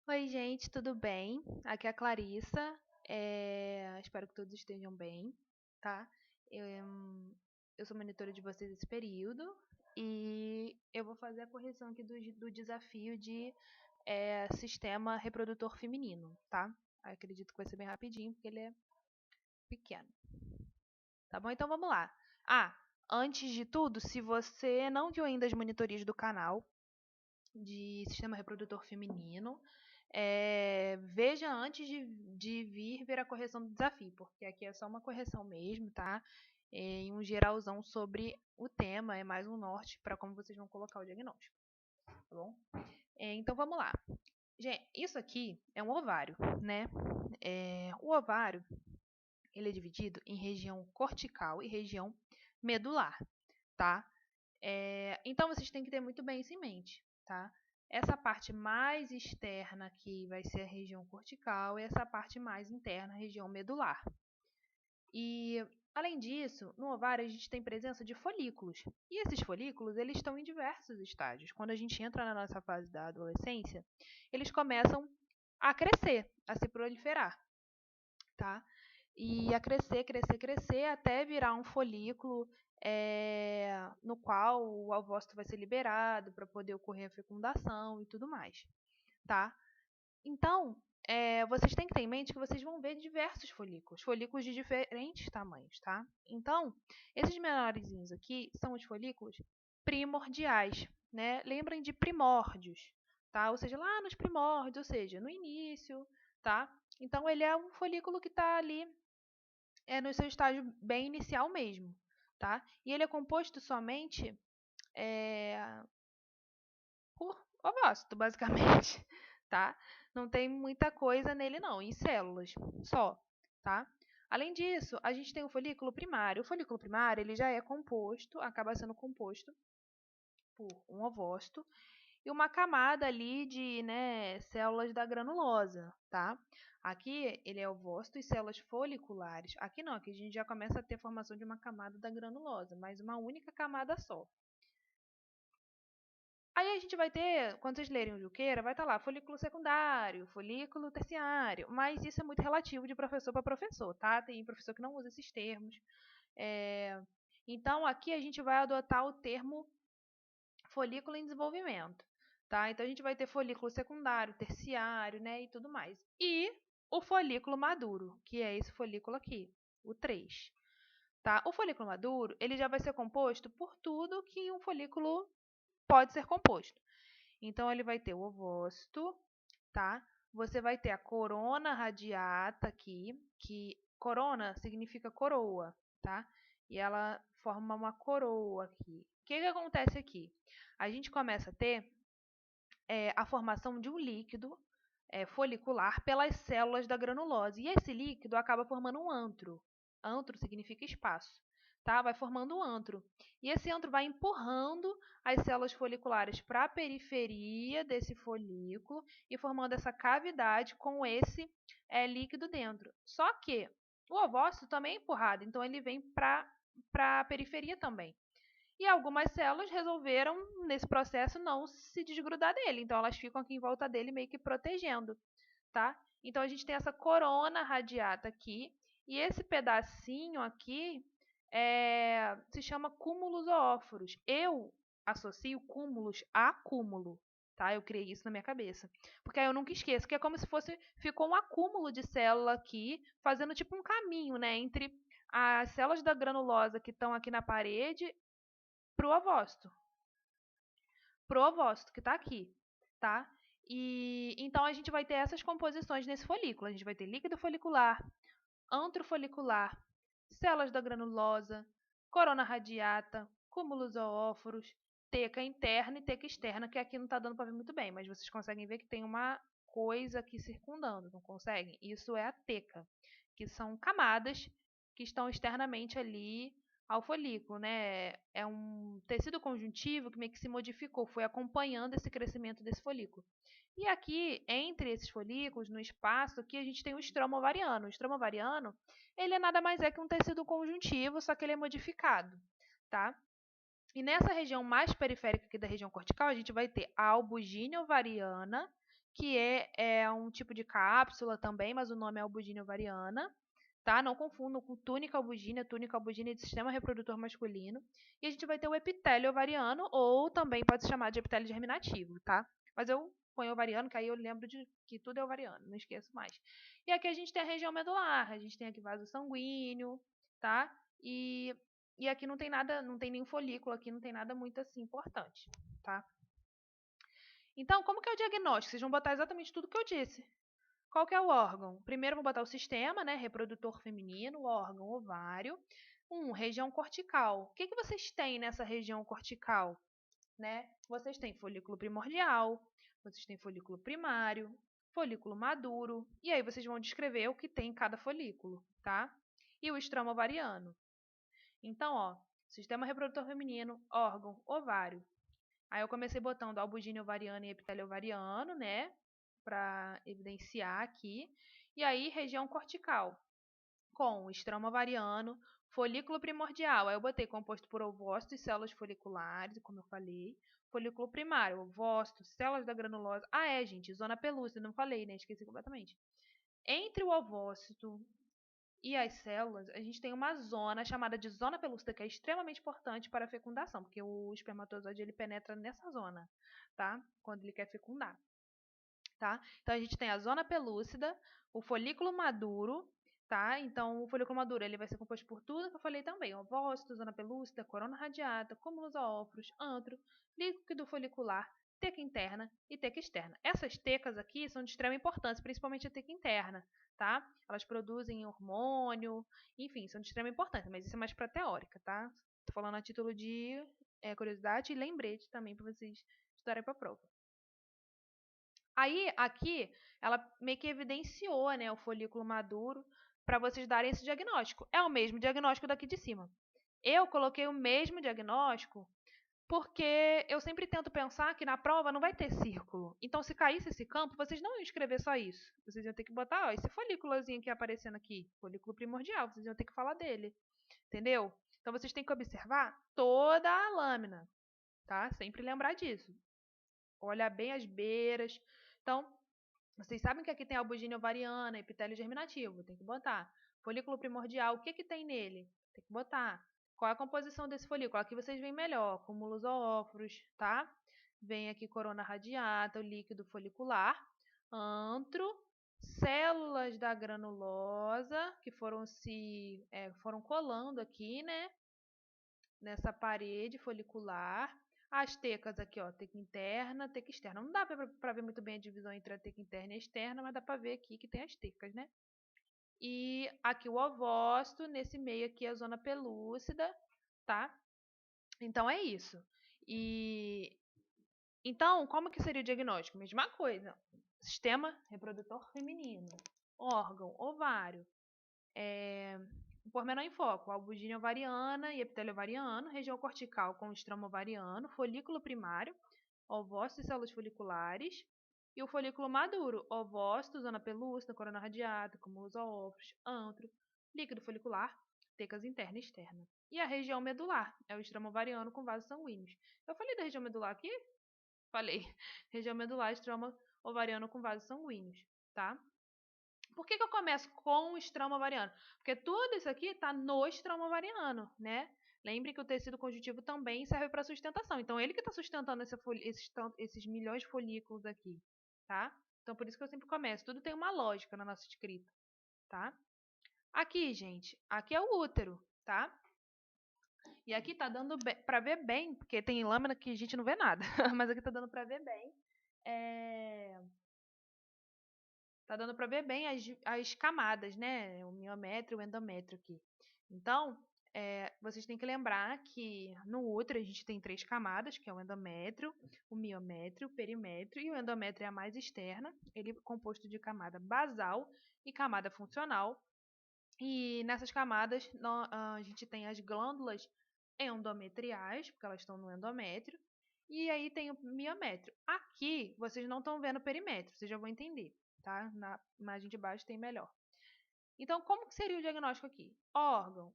Oi, gente, tudo bem? Aqui é a Clarissa. Espero que todos estejam bem, tá? Eu sou monitora de vocês esse período e eu vou fazer a correção aqui do desafio de sistema reprodutor feminino, tá? Acredito que vai ser bem rapidinho, porque ele é pequeno. Tá bom? Então vamos lá. Antes de tudo, se você não viu ainda as monitorias do canal de sistema reprodutor feminino, veja antes de vir ver a correção do desafio, porque aqui é só uma correção mesmo, tá? Em um geralzão sobre o tema, é mais um norte para como vocês vão colocar o diagnóstico, tá bom? Então vamos lá. Gente, isso aqui é um ovário, né? O ovário, ele é dividido em região cortical e região medular, tá? Então vocês têm que ter muito bem isso em mente, tá? Essa parte mais externa aqui vai ser a região cortical e essa parte mais interna, a região medular. E, além disso, no ovário a gente tem presença de folículos. E esses folículos, eles estão em diversos estágios. Quando a gente entra na nossa fase da adolescência, eles começam a crescer, a se proliferar, tá? E a crescer, crescer, crescer, até virar um folículo no qual o ovócito vai ser liberado para poder ocorrer a fecundação e tudo mais, tá? Então, vocês têm que ter em mente que vocês vão ver diversos folículos de diferentes tamanhos, tá? Então, esses menorzinhos aqui são os folículos primordiais, né? Lembrem de primórdios, tá? Ou seja, lá nos primórdios, ou seja, no início, tá? Então, ele é um folículo que está ali no seu estágio bem inicial mesmo, tá? E ele é composto somente por ovócito, basicamente, tá? Não tem muita coisa nele não, em células só, tá? Além disso, a gente tem o folículo primário. O folículo primário, ele já é composto, acaba sendo composto por um ovócito e uma camada ali de, né, células da granulosa, tá? Aqui ele é ovócito e células foliculares. Aqui não, aqui a gente já começa a ter formação de uma camada da granulosa, mas uma única camada só. Aí a gente vai ter, quando vocês lerem o Juqueira, vai estar lá folículo secundário, folículo terciário, mas isso é muito relativo de professor para professor, tá? Tem professor que não usa esses termos. É, Então aqui a gente vai adotar o termo folículo em desenvolvimento, tá? Então a gente vai ter folículo secundário, terciário, né, e tudo mais. E o folículo maduro, que é esse folículo aqui, o 3, tá? O folículo maduro, ele já vai ser composto por tudo que um folículo pode ser composto. Então ele vai ter o ovócito, tá? Você vai ter a corona radiata aqui, que corona significa coroa, tá? E ela forma uma coroa aqui. O que acontece aqui? A gente começa a ter a formação de um líquido folicular pelas células da granulose. E esse líquido acaba formando um antro. Antro significa espaço. Tá? Vai formando um antro. E esse antro vai empurrando as células foliculares para a periferia desse folículo e formando essa cavidade com esse líquido dentro. Só que o ovócito também é empurrado, então ele vem para a periferia também. E algumas células resolveram, nesse processo, não se desgrudar dele. Então, elas ficam aqui em volta dele meio que protegendo, tá? Então, a gente tem essa corona radiata aqui. E esse pedacinho aqui se chama cúmulos oóforos. Eu associo cúmulos a cúmulo, tá? Eu criei isso na minha cabeça. Porque aí eu nunca esqueço, que é como se ficou um acúmulo de célula aqui, fazendo tipo um caminho, né? Entre as células da granulosa que estão aqui na parede pro ovócito que está aqui, tá? E então a gente vai ter essas composições nesse folículo. A gente vai ter líquido folicular, antro folicular, células da granulosa, corona radiata, cúmulos oóforos, teca interna e teca externa, que aqui não está dando para ver muito bem, mas vocês conseguem ver que tem uma coisa aqui circundando, não conseguem? Isso é a teca, que são camadas que estão externamente ali ao folículo, né? É um tecido conjuntivo que meio que se modificou, foi acompanhando esse crescimento desse folículo. E aqui, entre esses folículos, no espaço, aqui a gente tem o estroma ovariano. O estroma ovariano, ele é nada mais que um tecido conjuntivo, só que ele é modificado, tá? E nessa região mais periférica aqui da região cortical, a gente vai ter a albugínea ovariana, que é um tipo de cápsula também, mas o nome é albugínea ovariana, tá? Não confundam com túnica albugínea é de sistema reprodutor masculino. E a gente vai ter o epitélio ovariano, ou também pode se chamar de epitélio germinativo, tá? Mas eu ponho ovariano, que aí eu lembro de que tudo é ovariano, não esqueço mais. E aqui a gente tem a região medular, a gente tem aqui vaso sanguíneo, tá? E aqui não tem nada, não tem nenhum folículo, aqui não tem nada muito assim importante, tá? Então, como que é o diagnóstico? Vocês vão botar exatamente tudo que eu disse. Qual que é o órgão? Primeiro vou botar o sistema, né? Reprodutor feminino, o órgão ovário. Região cortical. O que que vocês têm nessa região cortical? Né? Vocês têm folículo primordial, vocês têm folículo primário, folículo maduro, e aí vocês vão descrever o que tem em cada folículo, tá? E o estroma ovariano. Então, ó, sistema reprodutor feminino, órgão ovário. Aí eu comecei botando albugínea ovariana e epitélio ovariano, né? Para evidenciar aqui. E aí, região cortical, com estroma ovariano, folículo primordial. Aí eu botei composto por ovócitos e células foliculares, como eu falei. Folículo primário, ovócito, células da granulosa. Ah, gente, zona pelúcida, não falei, né? Esqueci completamente. Entre o ovócito e as células, a gente tem uma zona chamada de zona pelúcida, que é extremamente importante para a fecundação, porque o espermatozoide ele penetra nessa zona, tá? Quando ele quer fecundar, tá? Então a gente tem a zona pelúcida, o folículo maduro, tá? Então o folículo maduro ele vai ser composto por tudo que eu falei também: ovócito, zona pelúcida, corona radiata, cúmulos ófros, antro, líquido folicular, teca interna e teca externa. Essas tecas aqui são de extrema importância, principalmente a teca interna, tá? Elas produzem hormônio, enfim, são de extrema importância, mas isso é mais para teórica, tá? Tô falando a título de curiosidade e lembrete também para vocês estudarem para a prova. Aí, aqui, ela meio que evidenciou, né, o folículo maduro para vocês darem esse diagnóstico. É o mesmo diagnóstico daqui de cima. Eu coloquei o mesmo diagnóstico porque eu sempre tento pensar que na prova não vai ter círculo. Então, se caísse esse campo, vocês não iam escrever só isso. Vocês iam ter que botar, ó, esse folículozinho aqui aparecendo aqui, folículo primordial, vocês iam ter que falar dele, entendeu? Então, vocês têm que observar toda a lâmina, tá? Sempre lembrar disso. Olhar bem as beiras. Então, vocês sabem que aqui tem albugínea ovariana, epitélio germinativo, tem que botar. Folículo primordial, o que que tem nele? Tem que botar. Qual é a composição desse folículo? Aqui vocês veem melhor, cúmulos ófros, tá? Vem aqui corona radiata, o líquido folicular, antro, células da granulosa que foram colando aqui, né? Nessa parede folicular. As tecas aqui, ó, teca interna, teca externa. Não dá para ver muito bem a divisão entre a teca interna e a externa, mas dá para ver aqui que tem as tecas, né? E aqui o ovócito, nesse meio aqui a zona pelúcida, tá? Então é isso. E então, como que seria o diagnóstico? Mesma coisa. Sistema reprodutor feminino, órgão, ovário, pormenor em foco: albugínea ovariana e epitélio ovariano, região cortical com estroma ovariano, folículo primário, ovócito e células foliculares, e o folículo maduro: ovócito, zona pelúcida, corona radiata, cúmulos ófros, antro, líquido folicular, tecas interna e externa. E a região medular é o estroma ovariano com vasos sanguíneos. Eu falei da região medular aqui? Falei. Região medular, estroma ovariano com vasos sanguíneos, tá? Por que eu começo com o estroma ovariano? Porque tudo isso aqui está no estroma ovariano, né? Lembre que o tecido conjuntivo também serve para sustentação. Então, ele que está sustentando esses milhões de folículos aqui, tá? Então, por isso que eu sempre começo. Tudo tem uma lógica na nossa escrita, tá? Aqui, gente, aqui é o útero, tá? E aqui tá dando para ver bem, porque tem lâmina que a gente não vê nada, mas aqui tá dando para ver bem. Tá dando para ver bem as camadas, né? O miométrio e o endométrio aqui. Então, vocês têm que lembrar que no útero a gente tem 3 camadas, que é o endométrio, o miométrio, o perimétrio, e o endométrio é a mais externa. Ele é composto de camada basal e camada funcional. E nessas camadas a gente tem as glândulas endometriais, porque elas estão no endométrio. E aí tem o miométrio. Aqui vocês não estão vendo o perimétrio, vocês já vão entender, tá? Na imagem de baixo tem melhor. Então, como que seria o diagnóstico aqui? Órgão,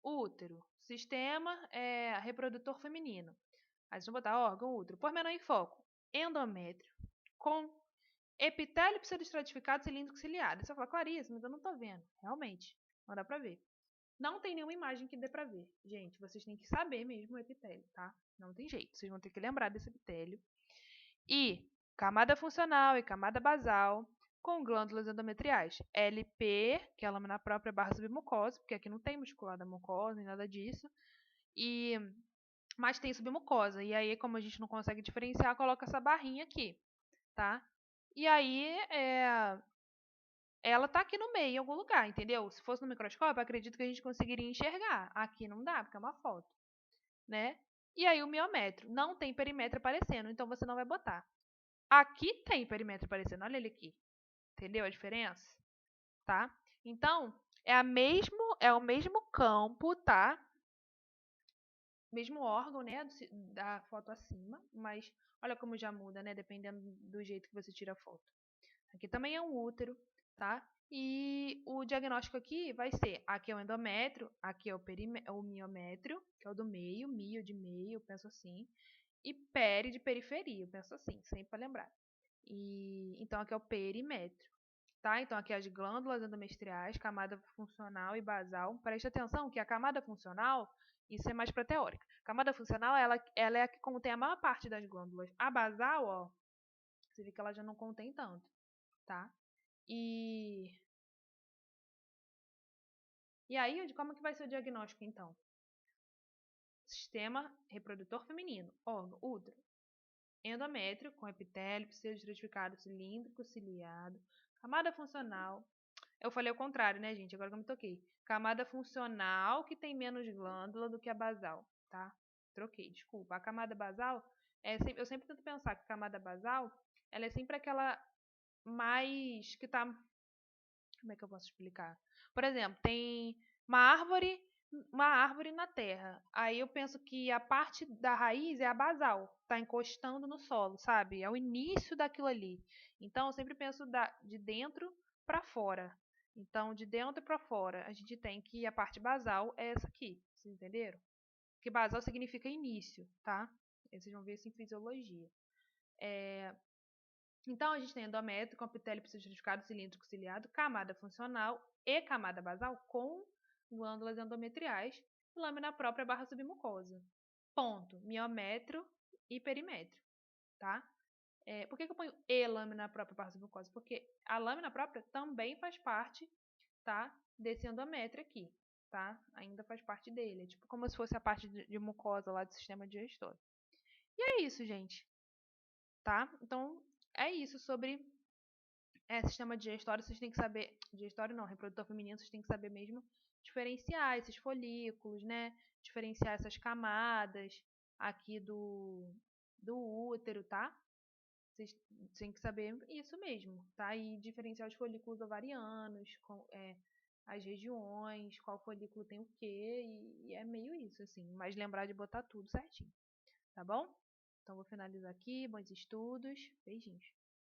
útero, sistema reprodutor feminino. Aí vocês vão botar órgão, útero, pormenor em foco, endométrio, com epitélio pseudoestratificado cilíndrico ciliado. Você fala, Clarice, mas eu não tô vendo. Realmente, não dá pra ver. Não tem nenhuma imagem que dê pra ver. Gente, vocês têm que saber mesmo o epitélio, tá? Não tem jeito. Vocês vão ter que lembrar desse epitélio. E camada funcional e camada basal com glândulas endometriais. LP, que é a lâmina própria barra submucosa, porque aqui não tem muscular da mucosa nem nada disso. Mas tem submucosa. E aí, como a gente não consegue diferenciar, coloca essa barrinha aqui, tá? E aí, ela tá aqui no meio, em algum lugar, entendeu? Se fosse no microscópio, acredito que a gente conseguiria enxergar. Aqui não dá, porque é uma foto, né? E aí, o miométrio. Não tem perímetro aparecendo, então você não vai botar. Aqui tem perímetro aparecendo, olha ele aqui. Entendeu a diferença? Tá? Então, é o mesmo campo, tá? Mesmo órgão, né, da foto acima, mas olha como já muda, né, dependendo do jeito que você tira a foto. Aqui também é um útero, tá? E o diagnóstico aqui vai ser, aqui é o endométrio, aqui é o miométrio, que é o do meio, mio de meio, eu penso assim, e peri de periferia, eu penso assim, sempre para lembrar. Então aqui é o perimétrio, tá? Então aqui as glândulas endometriais, camada funcional e basal. Preste atenção que a camada funcional, isso é mais para teórica. A camada funcional, ela é a que contém a maior parte das glândulas. A basal, ó, você vê que ela já não contém tanto, tá? E aí, como que vai ser o diagnóstico então? Sistema reprodutor feminino, órgão, útero, endométrio com epitélio pseudoestratificado cilíndrico ciliado, camada funcional. Eu falei o contrário, né, gente? Agora que eu me toquei. Camada funcional que tem menos glândula do que a basal, tá? Troquei, desculpa. A camada basal, eu sempre tento pensar que a camada basal, ela é sempre aquela mais que tá. Como é que eu posso explicar? Por exemplo, tem uma árvore na terra. Aí eu penso que a parte da raiz é a basal, tá encostando no solo, sabe? É o início daquilo ali. Então eu sempre penso de dentro para fora. Então, de dentro para fora, a gente tem que a parte basal é essa aqui, vocês entenderam? Porque basal significa início, tá? Vocês vão ver isso em fisiologia. Então, a gente tem endométrio com epitélio pseudoestratificado cilíndrico ciliado, camada funcional e camada basal com glândulas endometriais e lâmina própria barra submucosa. Ponto. Miométrio e perimétrio, tá? Por que eu ponho e lâmina própria barra submucosa? Porque a lâmina própria também faz parte, tá? Desse endométrio aqui, tá? Ainda faz parte dele. É tipo como se fosse a parte de mucosa lá do sistema digestório. E é isso, gente. Tá? Então, é isso sobre sistema digestório. Vocês têm que saber, digestório não, reprodutor feminino, vocês têm que saber mesmo diferenciar esses folículos, né? Diferenciar essas camadas aqui do útero, tá? Vocês têm que saber isso mesmo, tá? E diferenciar os folículos ovarianos, as regiões, qual folículo tem o quê, e é meio isso, assim. Mas lembrar de botar tudo certinho, tá bom? Então, vou finalizar aqui. Bons estudos. Beijinhos.